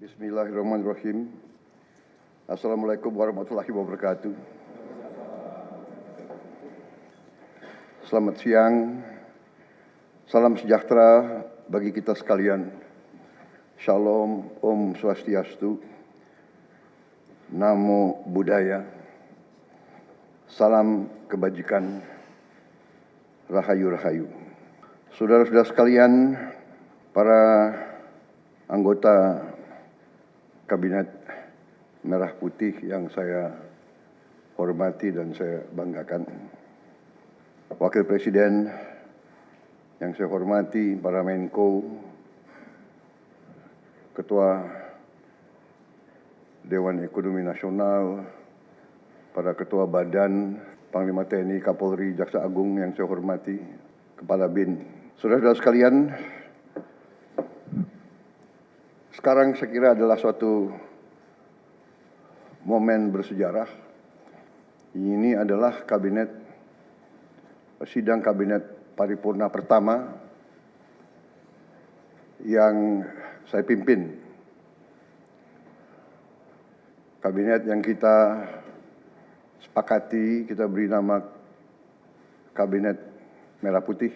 Bismillahirrahmanirrahim. Assalamualaikum warahmatullahi wabarakatuh. Selamat siang, salam sejahtera bagi kita sekalian. Shalom, Om Swastiastu, Namo Buddhaya, salam kebajikan, Rahayu-Rahayu. Saudara-saudara sekalian, para anggota Kabinet Merah Putih yang saya hormati dan saya banggakan, Wakil Presiden yang saya hormati, para Menko, Ketua Dewan Ekonomi Nasional, para Ketua Badan, Panglima TNI, Kapolri, Jaksa Agung yang saya hormati, Kepala BIN. Saudara-saudara sekalian, sekarang saya kira adalah suatu momen bersejarah. Ini adalah sidang kabinet paripurna pertama yang saya pimpin. Kabinet yang kita sepakati, kita beri nama Kabinet Merah Putih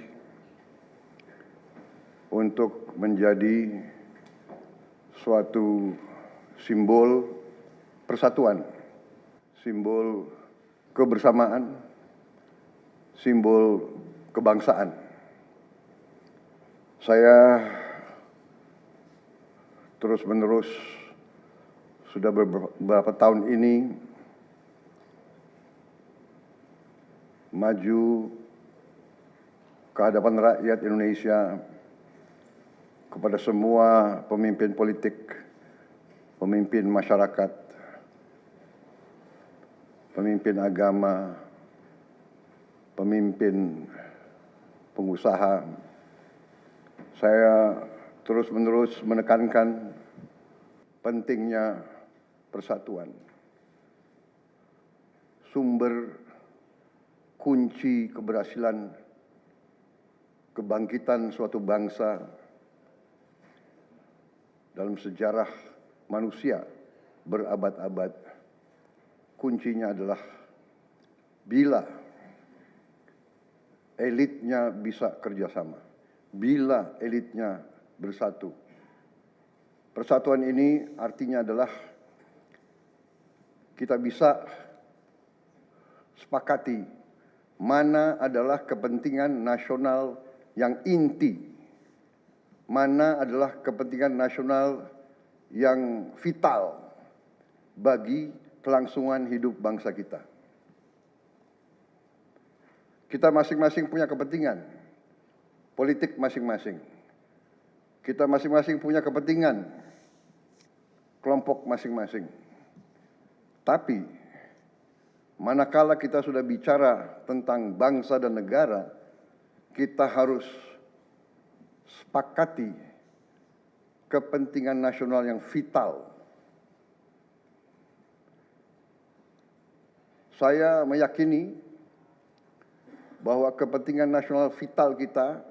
untuk menjadi suatu simbol persatuan, simbol kebersamaan, simbol kebangsaan. Saya terus-menerus sudah beberapa tahun ini maju ke hadapan rakyat Indonesia, kepada semua pemimpin politik, pemimpin masyarakat, pemimpin agama, pemimpin pengusaha. Saya terus-menerus menekankan pentingnya persatuan. Sumber kunci keberhasilan kebangkitan suatu bangsa dalam sejarah manusia berabad-abad, kuncinya adalah bila elitnya bisa kerjasama, bila elitnya bersatu. Persatuan ini artinya adalah kita bisa sepakati mana adalah kepentingan nasional yang inti, mana adalah kepentingan nasional yang vital bagi kelangsungan hidup bangsa kita. Kita masing-masing punya kepentingan politik masing-masing. Kita masing-masing punya kepentingan kelompok masing-masing. Tapi manakala kita sudah bicara tentang bangsa dan negara, kita harus sepakati kepentingan nasional yang vital. Saya meyakini bahwa kepentingan nasional vital kita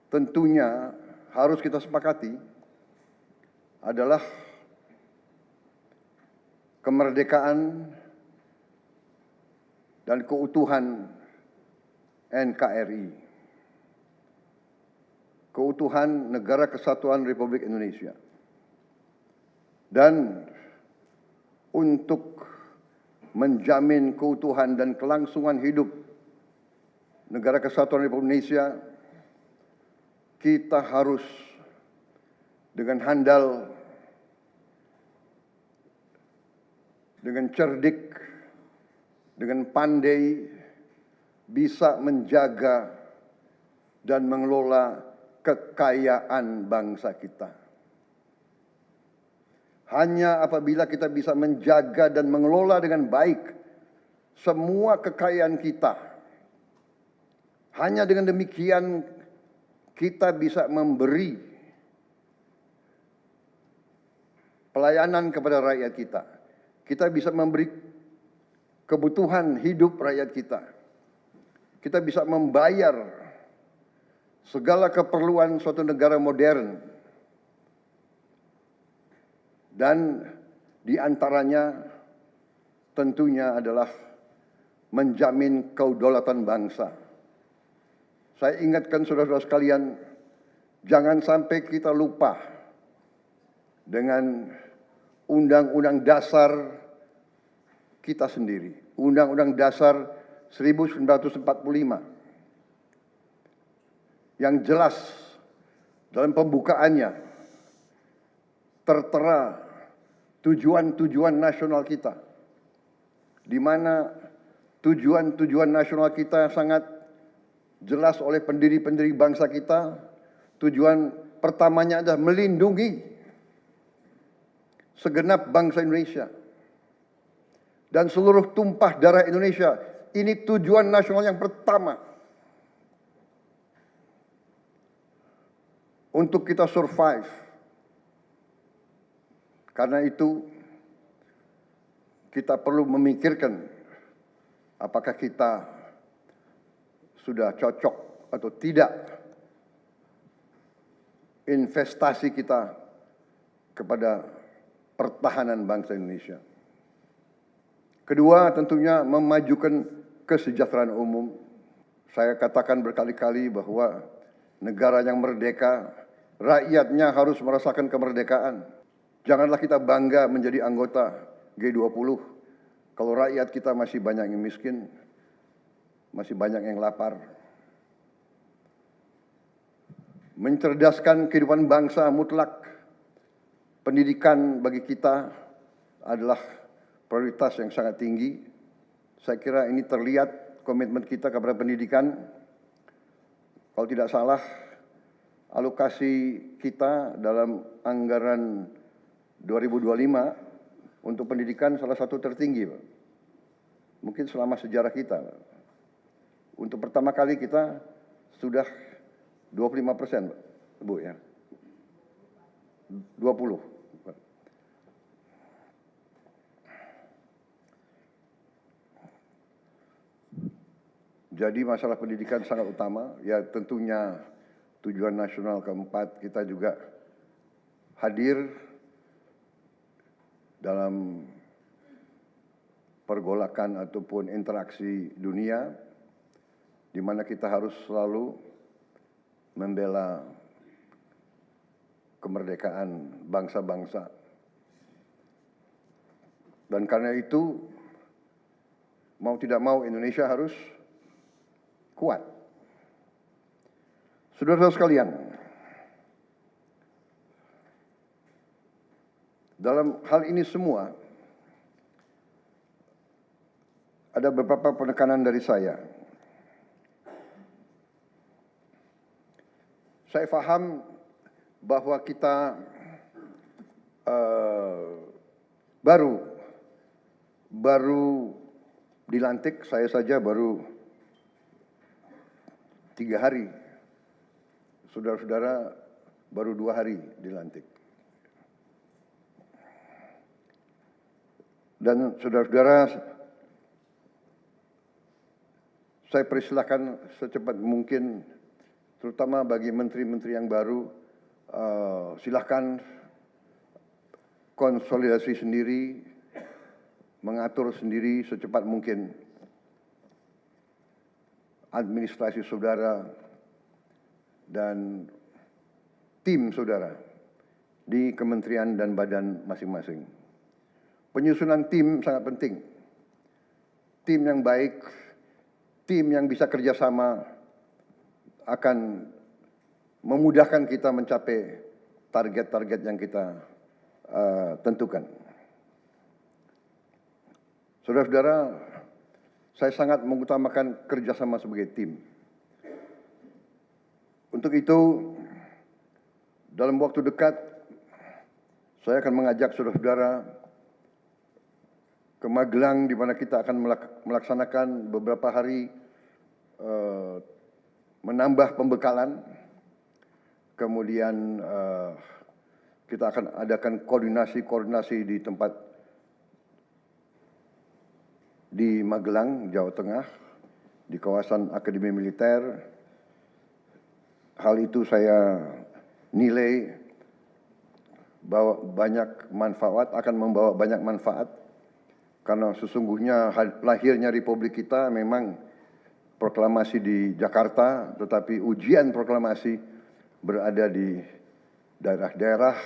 tentunya harus kita sepakati adalah kemerdekaan dan keutuhan NKRI. Keutuhan Negara Kesatuan Republik Indonesia. Dan untuk menjamin keutuhan dan kelangsungan hidup Negara Kesatuan Republik Indonesia, kita harus dengan handal, dengan cerdik, dengan pandai bisa menjaga dan mengelola kekayaan bangsa kita. Hanya apabila kita bisa menjaga dan mengelola dengan baik semua kekayaan kita, hanya dengan demikian kita bisa memberi pelayanan kepada rakyat kita. Kita bisa memberi kebutuhan hidup rakyat kita. Kita bisa membayar segala keperluan suatu negara modern Dan di antaranya tentunya adalah menjamin kedaulatan bangsa. Saya ingatkan saudara-saudara sekalian, jangan sampai kita lupa dengan Undang-Undang Dasar kita sendiri, Undang-Undang Dasar 1945, yang jelas dalam pembukaannya tertera tujuan-tujuan nasional kita, di mana tujuan-tujuan nasional kita sangat jelas oleh pendiri-pendiri bangsa kita. Tujuan pertamanya adalah melindungi segenap bangsa Indonesia dan seluruh tumpah darah Indonesia. Ini tujuan nasional yang pertama untuk kita survive. Karena itu kita perlu memikirkan apakah kita sudah cocok atau tidak investasi kita kepada pertahanan bangsa Indonesia. Kedua, tentunya memajukan kesejahteraan umum. Saya katakan berkali-kali bahwa negara yang merdeka, rakyatnya harus merasakan kemerdekaan. Janganlah kita bangga menjadi anggota G20 kalau rakyat kita masih banyak yang miskin, masih banyak yang lapar. Mencerdaskan kehidupan bangsa mutlak. Pendidikan bagi kita adalah prioritas yang sangat tinggi. Saya kira ini terlihat komitmen kita kepada pendidikan. Kalau tidak salah, alokasi kita dalam anggaran 2025 untuk pendidikan salah satu tertinggi, Pak. Mungkin selama sejarah kita, Pak. Untuk pertama kali kita sudah 25%, Pak. Bu ya. 20. Pak. Jadi masalah pendidikan sangat utama. Ya tentunya tujuan nasional keempat kita juga hadir dalam pergolakan ataupun interaksi dunia, di mana kita harus selalu membela kemerdekaan bangsa-bangsa. Dan karena itu, mau tidak mau Indonesia harus kuat. Saudara-saudara sekalian, dalam hal ini semua, ada beberapa penekanan dari saya. Saya paham bahwa kita baru dilantik, saya saja baru 3 hari. Saudara-saudara baru 2 hari dilantik. Dan saudara-saudara, saya persilahkan secepat mungkin, terutama bagi menteri-menteri yang baru, silahkan konsolidasi sendiri, mengatur sendiri secepat mungkin administrasi saudara dan tim saudara di kementerian dan badan masing-masing. Penyusunan tim sangat penting. Tim yang baik, tim yang bisa kerjasama akan memudahkan kita mencapai target-target yang kita tentukan. Saudara-saudara, saya sangat mengutamakan kerjasama sebagai tim. Untuk itu, dalam waktu dekat, saya akan mengajak saudara-saudara ke Magelang, di mana kita akan melaksanakan beberapa hari menambah pembekalan. Kemudian kita akan adakan koordinasi di tempat di Magelang, Jawa Tengah, di kawasan Akademi Militer. Hal itu saya nilai akan membawa banyak manfaat, karena sesungguhnya lahirnya Republik kita memang proklamasi di Jakarta, tetapi ujian proklamasi berada di daerah-daerah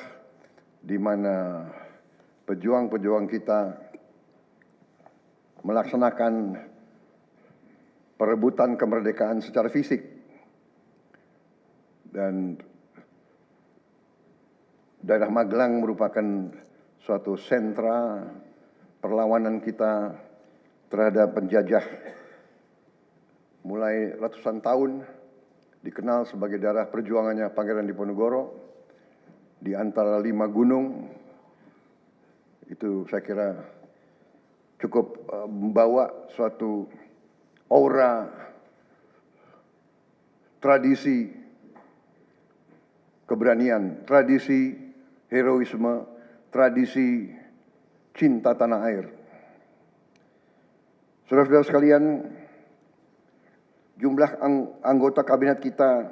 di mana pejuang-pejuang kita melaksanakan perebutan kemerdekaan secara fisik. Dan daerah Magelang merupakan suatu sentra perlawanan kita terhadap penjajah. Mulai ratusan tahun dikenal sebagai daerah perjuangannya Pangeran Diponegoro. Di antara 5 gunung, itu saya kira cukup membawa suatu aura tradisi keberanian, tradisi heroisme, tradisi cinta tanah air. Saudara-saudara sekalian, jumlah anggota kabinet kita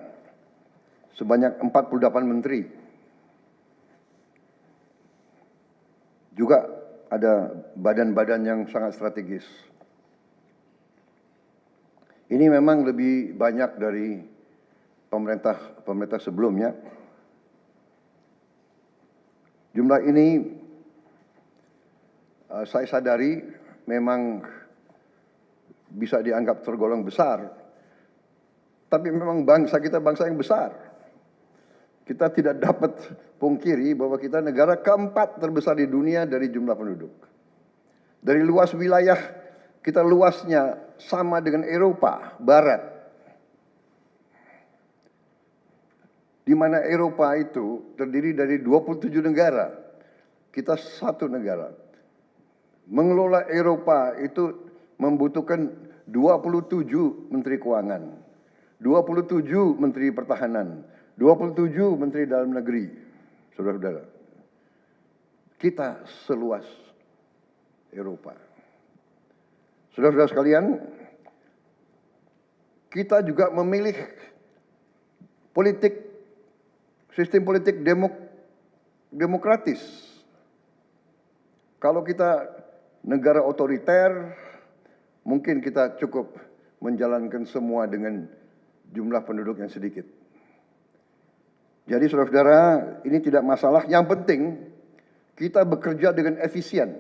sebanyak 48 menteri. Juga ada badan-badan yang sangat strategis. Ini memang lebih banyak dari pemerintah sebelumnya. Jumlah ini saya sadari memang bisa dianggap tergolong besar. Tapi memang bangsa kita bangsa yang besar. Kita tidak dapat pungkiri bahwa kita negara keempat terbesar di dunia dari jumlah penduduk. Dari luas wilayah, kita luasnya sama dengan Eropa Barat. Di mana Eropa itu terdiri dari 27 negara. Kita satu negara. Mengelola Eropa itu membutuhkan 27 menteri keuangan, 27 menteri pertahanan, 27 menteri dalam negeri. Saudara-saudara, kita seluas Eropa. Saudara-saudara sekalian, kita juga memilih sistem politik demokratis. Kalau kita negara otoriter, mungkin kita cukup menjalankan semua dengan jumlah penduduk yang sedikit. Jadi saudara-saudara, ini tidak masalah. Yang penting kita bekerja dengan efisien.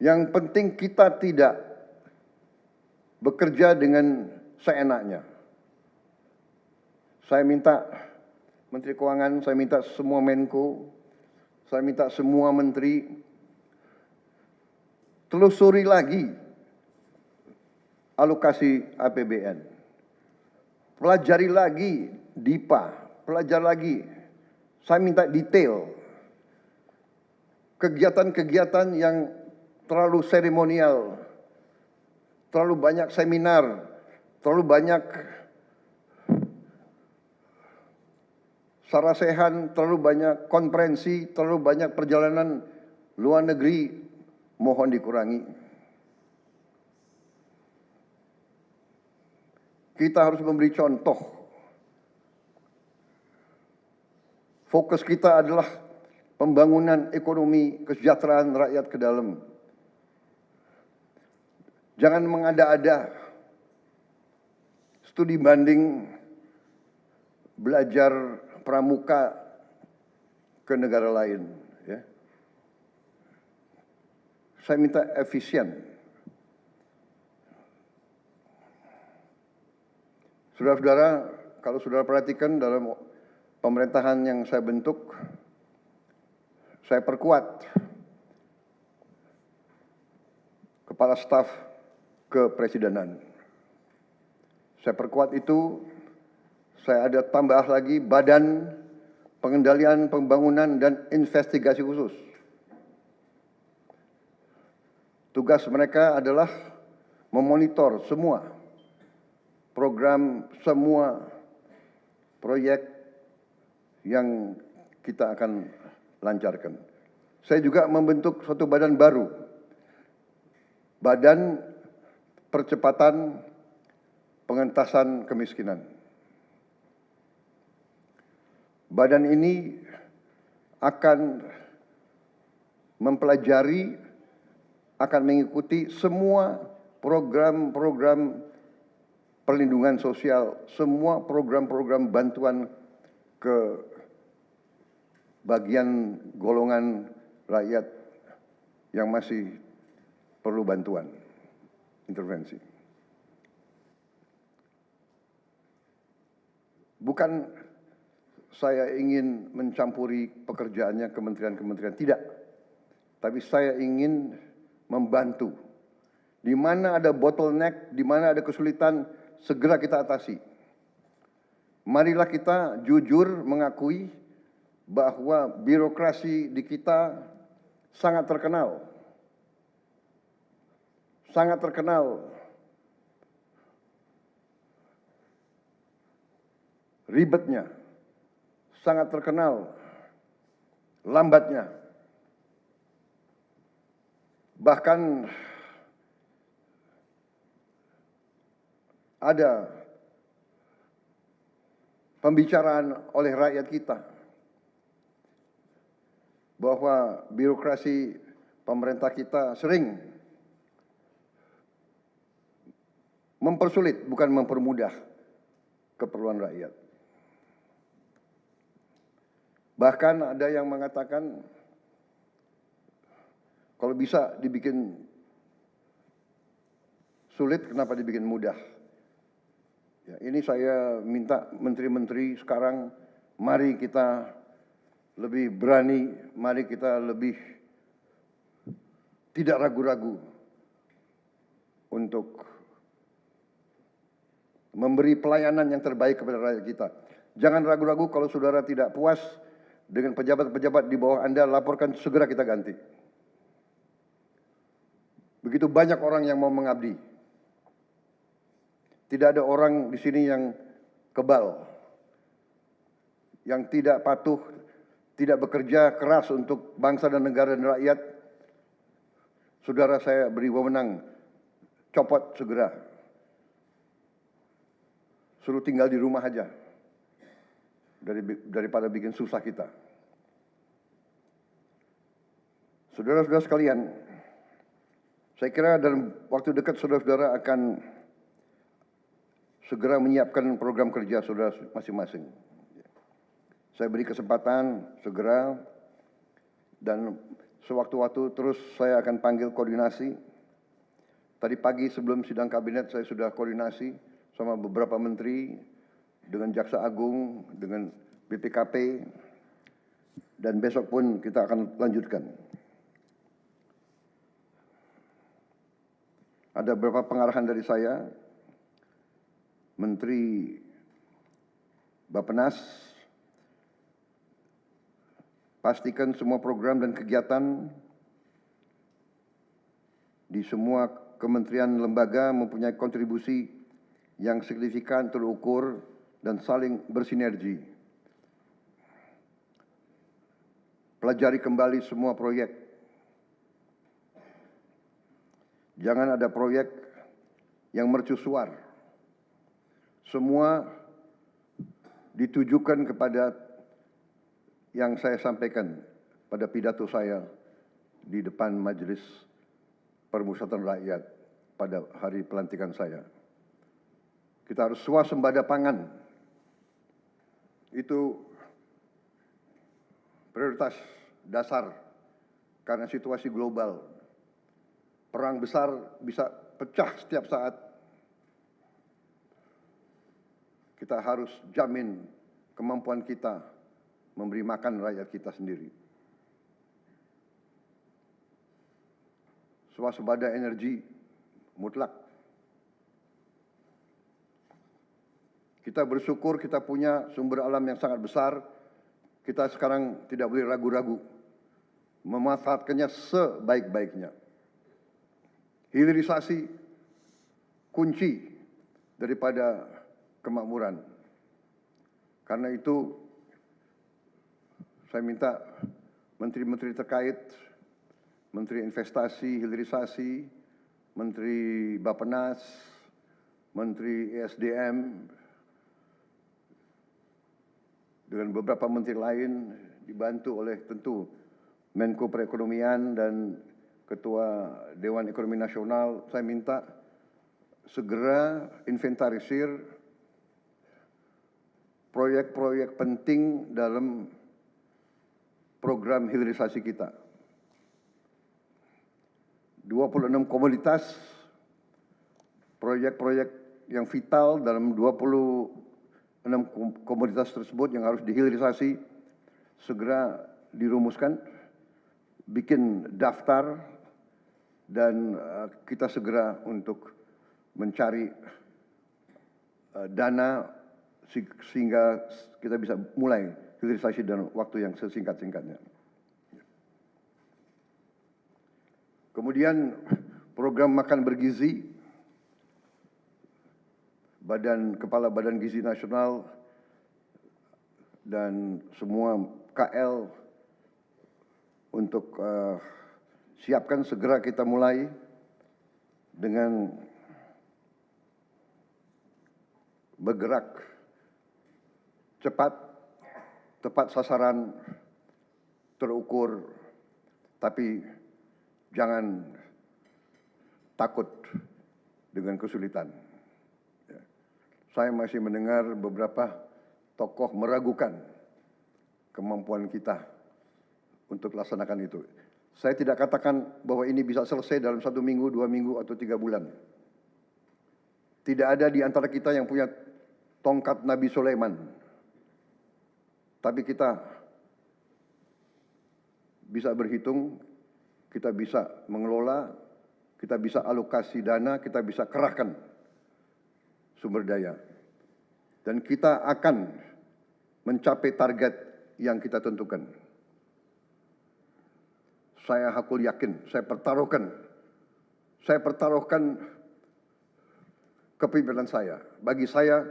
Yang penting kita tidak bekerja dengan seenaknya. Saya minta Menteri Keuangan, saya minta semua Menko, saya minta semua menteri telusuri lagi alokasi APBN. Pelajari lagi DIPA, pelajari lagi. Saya minta detail. Kegiatan-kegiatan yang terlalu seremonial, terlalu banyak seminar, terlalu banyak sarasehan, terlalu banyak konferensi, terlalu banyak perjalanan luar negeri, mohon dikurangi. Kita harus memberi contoh. Fokus kita adalah pembangunan ekonomi, kesejahteraan rakyat ke dalam. Jangan mengada-ada. Studi banding belajar pramuka ke negara lain. Ya. Saya minta efisien. Saudara-saudara, kalau saudara perhatikan dalam pemerintahan yang saya bentuk, saya perkuat kepala staf kepresidenan. Saya perkuat itu, saya ada tambah lagi Badan Pengendalian Pembangunan dan Investigasi Khusus. Tugas mereka adalah memonitor semua program, semua proyek yang kita akan lancarkan. Saya juga membentuk suatu badan baru, Badan Percepatan Pengentasan Kemiskinan. Badan ini akan mempelajari, akan mengikuti semua program-program perlindungan sosial, semua program-program bantuan ke bagian golongan rakyat yang masih perlu bantuan, intervensi. Bukan saya ingin mencampuri pekerjaannya kementerian-kementerian, tidak. Tapi saya ingin membantu. Di mana ada bottleneck, di mana ada kesulitan, segera kita atasi. Marilah kita jujur mengakui bahwa birokrasi di kita sangat terkenal. Sangat terkenal. Ribetnya. Sangat terkenal. Lambatnya. Bahkan ada pembicaraan oleh rakyat kita bahwa birokrasi pemerintah kita sering mempersulit, bukan mempermudah keperluan rakyat. Bahkan ada yang mengatakan kalau bisa dibikin sulit, kenapa dibikin mudah? Ya, ini saya minta menteri-menteri sekarang, mari kita lebih berani, mari kita lebih tidak ragu-ragu untuk memberi pelayanan yang terbaik kepada rakyat kita. Jangan ragu-ragu kalau saudara tidak puas dengan pejabat-pejabat di bawah Anda, laporkan, segera kita ganti. Begitu banyak orang yang mau mengabdi. Tidak ada orang di sini yang kebal, yang tidak patuh, tidak bekerja keras untuk bangsa dan negara dan rakyat. Saudara, saya beri wewenang, copot segera. Suruh tinggal di rumah aja, daripada bikin susah kita. Saudara-saudara sekalian, saya kira dalam waktu dekat saudara-saudara akan segera menyiapkan program kerja saudara masing-masing. Saya beri kesempatan segera, dan sewaktu-waktu terus saya akan panggil koordinasi. Tadi pagi sebelum sidang kabinet saya sudah koordinasi sama beberapa menteri, dengan Jaksa Agung, dengan BPKP, dan besok pun kita akan lanjutkan. Ada beberapa pengarahan dari saya, Menteri Bappenas, pastikan semua program dan kegiatan di semua kementerian lembaga mempunyai kontribusi yang signifikan, terukur, dan saling bersinergi. Pelajari kembali semua proyek. Jangan ada proyek yang mercusuar. Semua ditujukan kepada yang saya sampaikan pada pidato saya di depan Majelis Permusyawaratan Rakyat pada hari pelantikan saya. Kita harus swasembada pangan. Itu prioritas dasar karena situasi global. Perang besar bisa pecah setiap saat. Kita harus jamin kemampuan kita memberi makan rakyat kita sendiri. Swasembada energi mutlak. Kita bersyukur kita punya sumber alam yang sangat besar. Kita sekarang tidak boleh ragu-ragu memanfaatkannya sebaik-baiknya. Hilirisasi kunci daripada kemakmuran. Karena itu saya minta menteri-menteri terkait, Menteri Investasi, Hilirisasi, Menteri Bappenas, Menteri ESDM, dengan beberapa menteri lain dibantu oleh tentu Menko Perekonomian dan Ketua Dewan Ekonomi Nasional, saya minta segera inventarisir proyek-proyek penting dalam program hilirisasi kita. 26 komoditas, proyek-proyek yang vital dalam 26 komoditas tersebut yang harus dihilirisasi segera dirumuskan, bikin daftar, dan kita segera untuk mencari dana sehingga kita bisa mulai hilirisasi dalam waktu yang sesingkat-singkatnya. Kemudian program makan bergizi, Kepala Badan Gizi Nasional dan semua KL untuk siapkan segera kita mulai dengan bergerak cepat, tepat sasaran, terukur, tapi jangan takut dengan kesulitan. Saya masih mendengar beberapa tokoh meragukan kemampuan kita untuk laksanakan itu. Saya tidak katakan bahwa ini bisa selesai dalam 1 minggu, 2 minggu, atau 3 bulan. Tidak ada di antara kita yang punya tongkat Nabi Sulaiman. Tapi kita bisa berhitung, kita bisa mengelola, kita bisa alokasi dana, kita bisa kerahkan sumber daya. Dan kita akan mencapai target yang kita tentukan. Saya hakul yakin, saya pertaruhkan kepemimpinan saya. Bagi saya,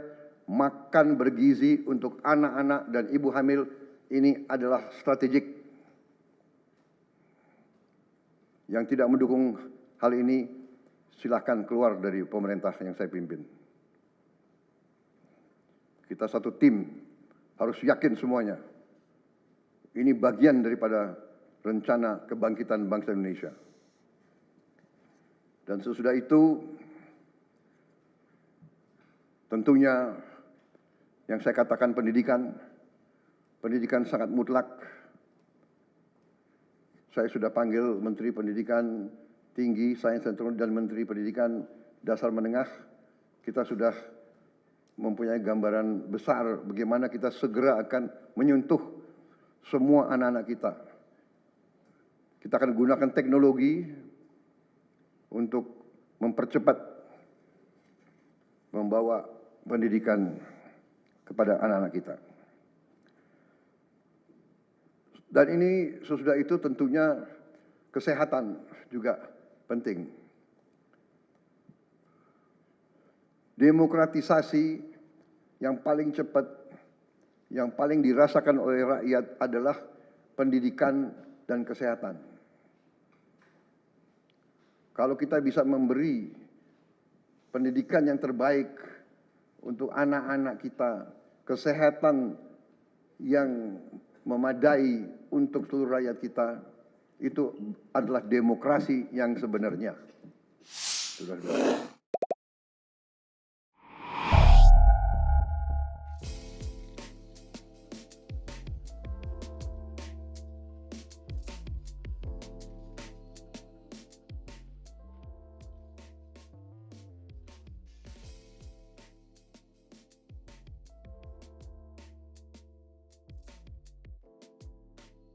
makan bergizi untuk anak-anak dan ibu hamil ini adalah strategik. Yang tidak mendukung hal ini, silahkan keluar dari pemerintah yang saya pimpin. Kita satu tim, harus yakin semuanya. Ini bagian daripada rencana kebangkitan bangsa Indonesia. Dan sesudah itu, tentunya yang saya katakan pendidikan sangat mutlak. Saya sudah panggil Menteri Pendidikan Tinggi, Sains dan Teknologi dan Menteri Pendidikan Dasar Menengah. Kita sudah mempunyai gambaran besar bagaimana kita segera akan menyentuh semua anak-anak kita. Kita akan gunakan teknologi untuk mempercepat membawa pendidikan kepada anak-anak kita. Dan ini sesudah itu tentunya kesehatan juga penting. Demokratisasi yang paling cepat, yang paling dirasakan oleh rakyat adalah pendidikan dan kesehatan. Kalau kita bisa memberi pendidikan yang terbaik untuk anak-anak kita, kesehatan yang memadai untuk seluruh rakyat kita, itu adalah demokrasi yang sebenarnya. Saudara-saudara.